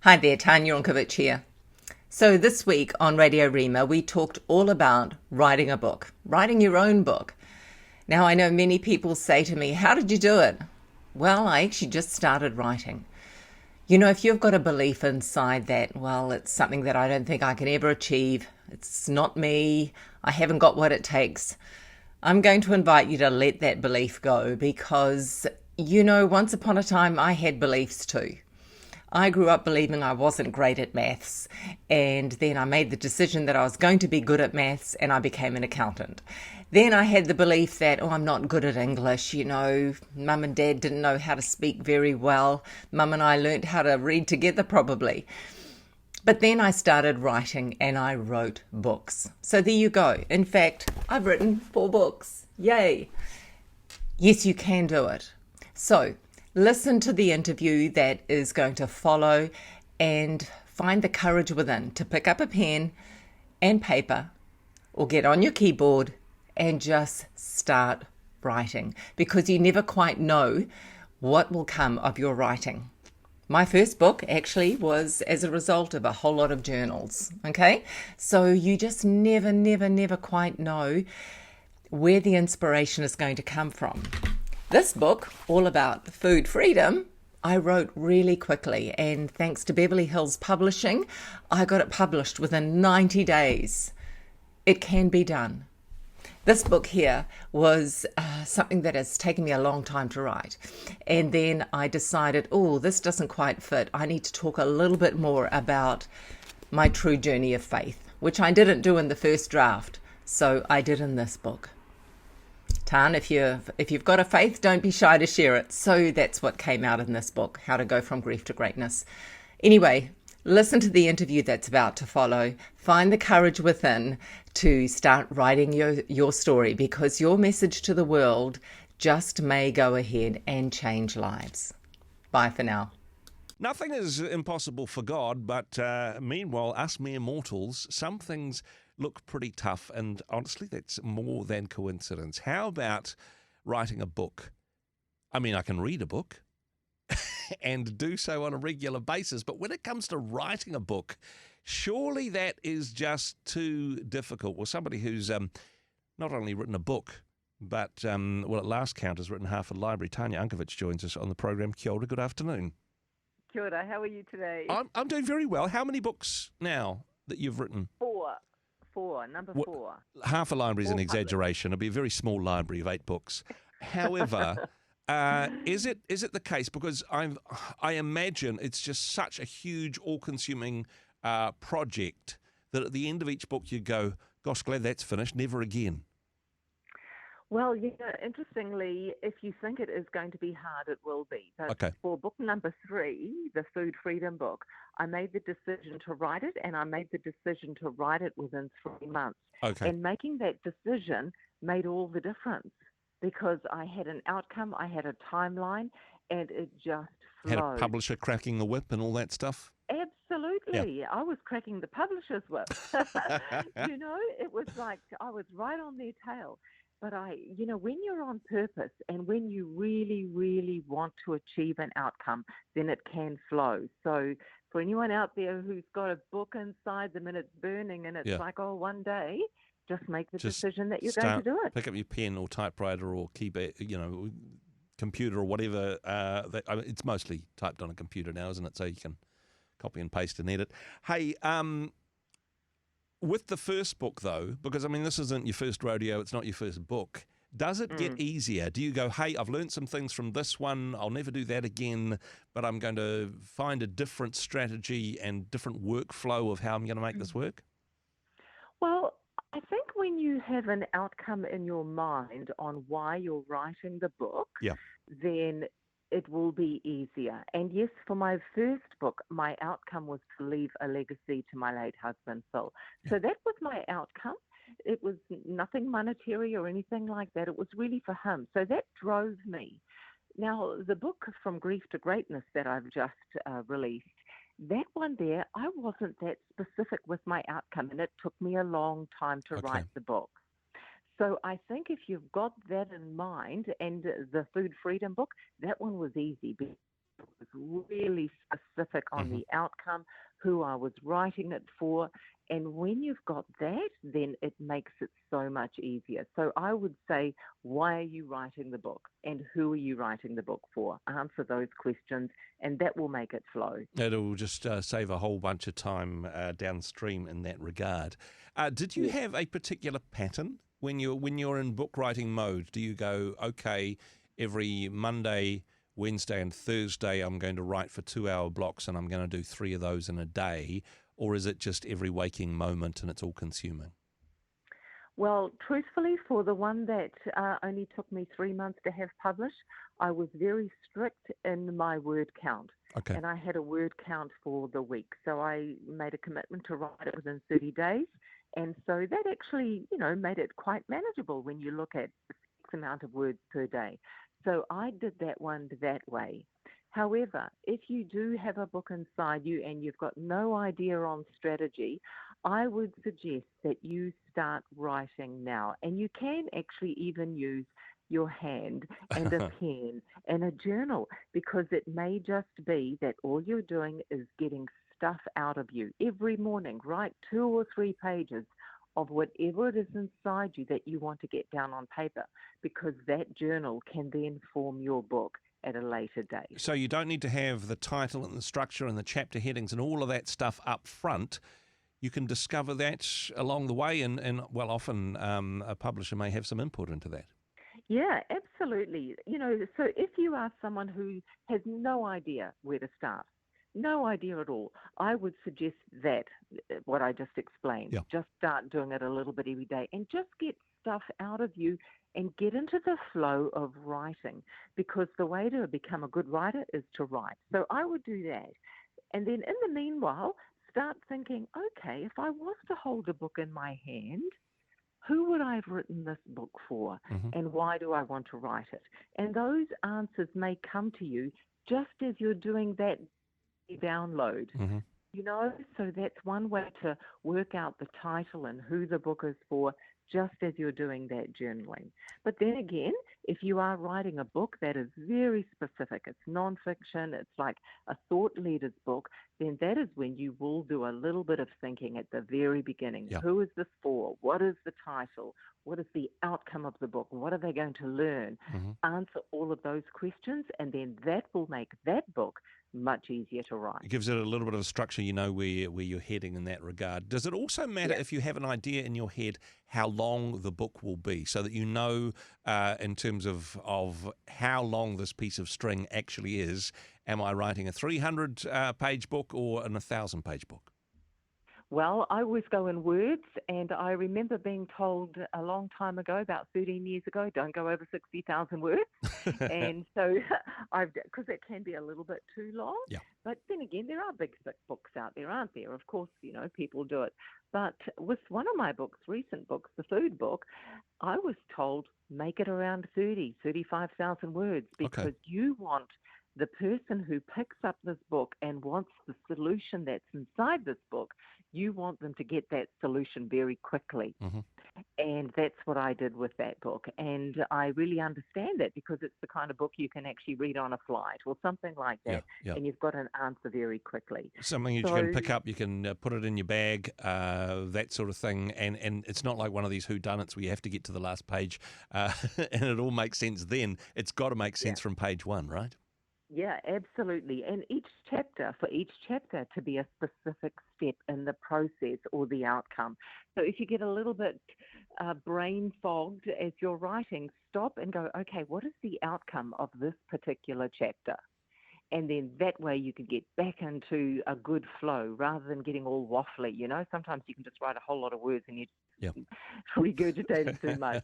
Hi there, Tanya Unkovic here. So this week on Radio Rima, we talked all about writing a book, writing your own book. Now, I know many people say to me, how did you do it? Well, I actually just started writing. You know, if you've got a belief inside that, well, it's something that I don't think I can ever achieve, it's not me, I haven't got what it takes, I'm going to invite you to let that belief go because, you know, once upon a time I had beliefs too. I grew up believing I wasn't great at maths, and then I made the decision that I was going to be good at maths, and I became an accountant. Then I had the belief that, oh, I'm not good at English, you know, mum and dad didn't know how to speak very well. Mum and I learnt how to read together probably. But then I started writing and I wrote books. So there you go. In fact, I've written 4 books. Yay. Yes, you can do it. So listen to the interview that is going to follow and find the courage within to pick up a pen and paper or get on your keyboard and just start writing because you never quite know what will come of your writing. My first book actually was as a result of a whole lot of journals, okay? So you just never quite know where the inspiration is going to come from. This book, all about food freedom, I wrote really quickly, and thanks to Beverly Hills Publishing, I got it published within 90 days. It can be done. This book here was something that has taken me a long time to write. And then I decided, oh, this doesn't quite fit. I need to talk a little bit more about my true journey of faith, which I didn't do in the first draft. So I did in this book. Tan, if you've got a faith, don't be shy to share it. So that's what came out in this book, How to Go From Grief to Greatness. Anyway, listen to the interview that's about to follow. Find the courage within to start writing your story because your message to the world just may go ahead and change lives. Bye for now. Nothing is impossible for God, but meanwhile, us mere mortals, some things look pretty tough, and honestly, that's more than coincidence. How about writing a book? I mean, I can read a book and do so on a regular basis, but when it comes to writing a book, surely that is just too difficult. Well, somebody who's not only written a book, but, well, at last count has written half a library. Tanya Unkovic joins us on the program. Kia ora, good afternoon. Kia ora, how are you today? I'm doing very well. How many books now that you've written? Number What, 4. half a library is an 4 published. exaggeration. It'll be a very small library of 8 books. However, is it the case? Because I imagine it's just such a huge, all-consuming project that at the end of each book you go, gosh, glad that's finished, never again. Well, interestingly, if you think it is going to be hard, it will be. But Okay. for book number 3, the Food Freedom book, I made the decision to write it, and I made the decision to write it within 3 months. Okay. And making that decision made all the difference because I had an outcome, I had a timeline, and it just Had a flowed. publisher cracking the whip and all that stuff? Absolutely. I was cracking the publisher's whip. It was like I was right on their tail. But when you're on purpose and when you really want to achieve an outcome, then it can flow. So for anyone out there who's got a book inside them and it's burning and it's like, oh, one day, just make the decision that you're going to do it. Pick up your pen or typewriter or keyboard, computer or whatever. It's mostly typed on a computer now, isn't it? So you can copy and paste and edit. Hey, with the first book, though, because, I mean, this isn't your first rodeo, it's not your first book, does it get easier? Do you go, hey, I've learned some things from this one, I'll never do that again, but I'm going to find a different strategy and different workflow of how I'm going to make this work? Well, I think when you have an outcome in your mind on why you're writing the book, then it will be easier. And yes, for my first book, my outcome was to leave a legacy to my late husband, Phil. So that was my outcome. It was nothing monetary or anything like that. It was really for him. So that drove me. Now, the book From Grief to Greatness that I've just released, that one there, I wasn't that specific with my outcome, and it took me a long time to write the book. So I think if you've got that in mind, and the Food Freedom book, that one was easy was really specific on the outcome, who I was writing it for. And when you've got that, then it makes it so much easier. So I would say, why are you writing the book? And who are you writing the book for? Answer those questions, and that will make it flow. It'll just save a whole bunch of time downstream in that regard. Did you have a particular pattern when you're in book writing mode? Do you go, okay, every Monday, Wednesday and Thursday I'm going to write for 2-hour blocks and I'm going to do 3 of those in a day? Or is it just every waking moment and it's all consuming? Well, truthfully, for the one that only took me 3 months to have published, I was very strict in my word count. Okay. And I had a word count for the week. So I made a commitment to write it within 30 days. And so that actually, made it quite manageable when you look at the fixed amount of words per day. So I did that one that way. However, if you do have a book inside you and you've got no idea on strategy, I would suggest that you start writing now. And you can actually even use your hand and a pen and a journal, because it may just be that all you're doing is getting stuff out of you. Every morning, write 2 or 3 pages of whatever it is inside you that you want to get down on paper, because that journal can then form your book at a later date. So you don't need to have the title and the structure and the chapter headings and all of that stuff up front. You can discover that along the way, and often a publisher may have some input into that. Yeah, absolutely. So if you are someone who has no idea where to start, no idea at all, I would suggest that, what I just explained. Yeah. Just start doing it a little bit every day and just get stuff out of you and get into the flow of writing, because the way to become a good writer is to write. So I would do that. And then in the meanwhile, start thinking, okay, if I was to hold a book in my hand, who would I have written this book for, and why do I want to write it? And those answers may come to you just as you're doing that download. So that's one way to work out the title and who the book is for, just as you're doing that journaling. But then again, if you are writing a book that is very specific, it's nonfiction, it's like a thought leader's book, then that is when you will do a little bit of thinking at the very beginning. Yeah. Who is this for? What is the title? What is the outcome of the book? What are they going to learn? Answer all of those questions, and then that will make that book much easier to write. It gives it a little bit of a structure, where you're heading in that regard. Does it also matter if you have an idea in your head how long the book will be, so that you know in terms of how long this piece of string actually is? Am I writing a 300-page book or an 1,000-page book? Well, I always go in words, and I remember being told a long time ago, about 13 years ago, don't go over 60,000 words. And so because it can be a little bit too long. Yeah. But then again, there are big, thick books out there, aren't there? Of course, people do it. But with one of my books, recent books, the food book, I was told make it around 35,000 words, because you want the person who picks up this book and wants the solution that's inside this book, you want them to get that solution very quickly. And that's what I did with that book. And I really understand that, because it's the kind of book you can actually read on a flight or something like that. Yeah. And you've got an answer very quickly. Something you can pick up, you can put it in your bag, that sort of thing. And it's not like one of these whodunits where you have to get to the last page and it all makes sense then. It's got to make sense from page 1, right? Yeah, absolutely. And for each chapter to be a specific step in the process or the outcome. So if you get a little bit brain fogged as you're writing, stop and go, okay, what is the outcome of this particular chapter? And then that way you can get back into a good flow rather than getting all waffly. Sometimes you can just write a whole lot of words and you regurgitate too much.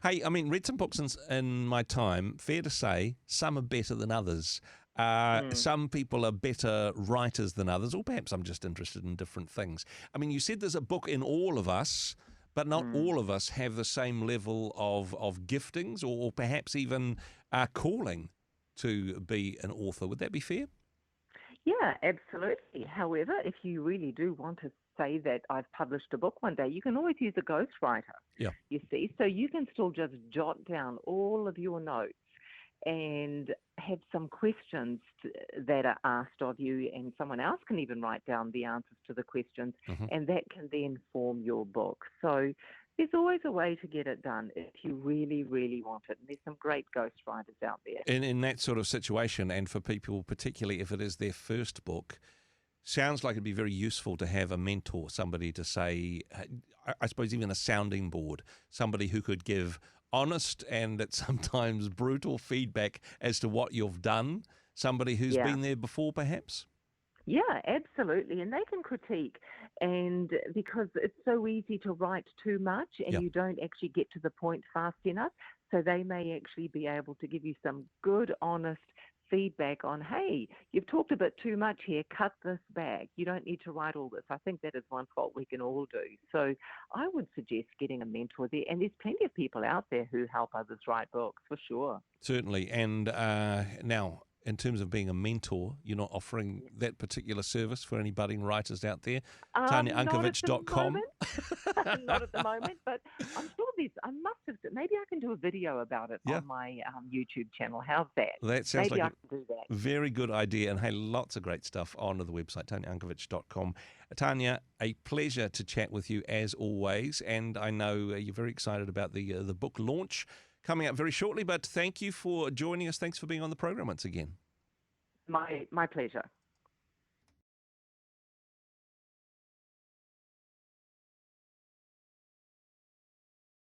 Hey, read some books in my time. Fair to say, some are better than others. Some people are better writers than others, or perhaps I'm just interested in different things. You said there's a book in all of us, but not all of us have the same level of giftings or perhaps even calling to be an author. Would that be fair? Yeah, absolutely. However, if you really do want to say that I've published a book one day, you can always use a ghostwriter. Yeah. You see, so you can still just jot down all of your notes and have some questions that are asked of you, and someone else can even write down the answers to the questions, and that can then form your book. So there's always a way to get it done if you really, really want it. And there's some great ghostwriters out there. In that sort of situation, and for people, particularly if it is their first book, sounds like it'd be very useful to have a mentor, somebody to say, I suppose even a sounding board, somebody who could give honest and at sometimes brutal feedback as to what you've done, somebody who's been there before perhaps? Yeah, absolutely. And they can critique, and because it's so easy to write too much and you don't actually get to the point fast enough, so they may actually be able to give you some good, honest feedback on, hey, you've talked a bit too much here, cut this back. You don't need to write all this. I think that is one fault we can all do. So I would suggest getting a mentor there, and there's plenty of people out there who help others write books, for sure. Certainly. And now, in terms of being a mentor, you're not offering that particular service for any budding writers out there? TanyaUnkovic.com? Not at the moment, but I'm sure maybe I can do a video about it on my YouTube channel. How's that? That sounds maybe like I can do that. Very good idea. And hey, lots of great stuff on the website, TanyaUnkovic.com. Tanya, a pleasure to chat with you as always. And I know you're very excited about the book launch coming up very shortly, but thank you for joining us. Thanks for being on the program once again. My pleasure.